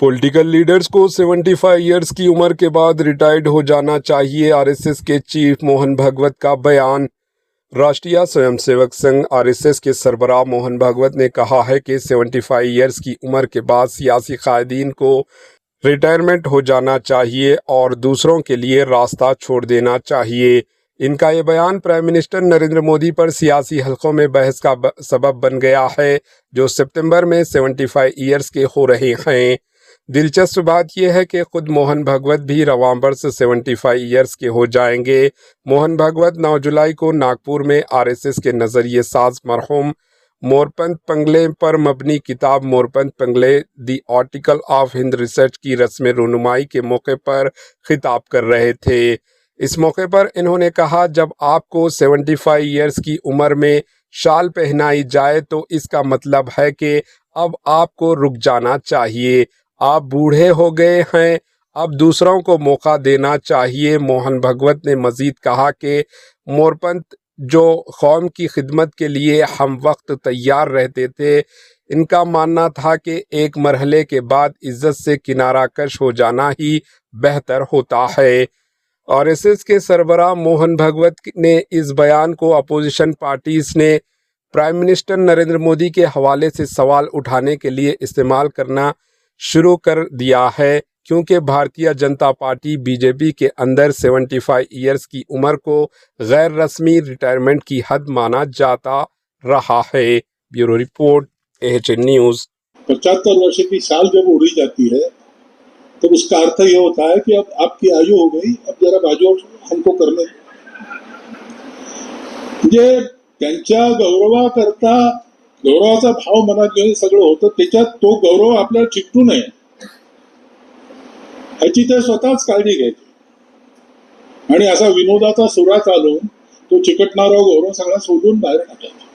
Political leaders को 75 years की उम्र के बाद रिटायर्ड हो जाना चाहिए। आरएसएस के चीफ मोहन भागवत का बयान। राष्ट्रीय स्वयंसेवक संघ आरएसएस के सरबराह मोहन भागवत ने कहा है कि 75 इयर्स की उम्र के बाद सियासी कायदीन को रिटायरमेंट हो जाना चाहिए और दूसरों के लिए रास्ता छोड़ देना चाहिए। इनका ये बयान प्राइम मिनिस्टर नरेंद्र मोदी पर सियासी हलकों में बहस का सबब बन गया है, जो सितंबर में 75 इयर्स के हो रहे हैं। दिलचस्प बात यह है कि खुद मोहन भागवत भी नवंबर से 75 इयर्स के हो जाएंगे। मोहन भागवत 9 जुलाई को नागपुर में आरएसएस के नजरिए साज मरहूम मोरपंत पंगले पर मबनी किताब Morpant Pangle the article of Hind research की रस्म रूनुमाई के मौके पर खिताब कर रहे थे। इस मौके पर इन्होंने कहा, जब आपको 75 इयर्स की उम्र में शाल पहनाई जाए तो इसका मतलब है कि अब आपको रुक जाना चाहिए, आप बूढ़े हो गए हैं, अब दूसरों को मौका देना चाहिए। मोहन भागवत ने मजीद कहा कि मोरपंत जो कौम की खिदमत के लिए हम वक्त तैयार रहते थे, इनका मानना था कि एक मरहले के बाद इज्जत से किनारा कश हो जाना ही बेहतर होता है। आरएसएस के सरबराह मोहन भागवत ने इस बयान को अपोजिशन पार्टीज ने प्राइम मिनिस्टर नरेंद्र मोदी के हवाले से सवाल उठाने के लिए इस्तेमाल करना शुरू कर दिया है, क्योंकि भारतीय जनता पार्टी बीजेपी के अंदर 75 इयर्स की उम्र को गैर रस्मी रिटायरमेंट की हद माना जाता रहा है। Bureau report, AHN news. 75 वर्ष की साल जब उड़ी जाती है तो उसका अर्थ ये होता है कि अब आपकी आयु हो गई, अब जरा बाजू हमको करने। म्हणजे त्यांच्या गौरवाकरता गौरवाचा भाव मनात घेऊन सगळं होतं, त्याच्यात तो गौरव आपल्याला चिकटू नये ह्याची ते स्वतःच काळजी घ्यायची आणि असा विनोदाचा सुरा चालून तो चिकटणारा गौरव सगळा सोडून बाहेर टाकायचा।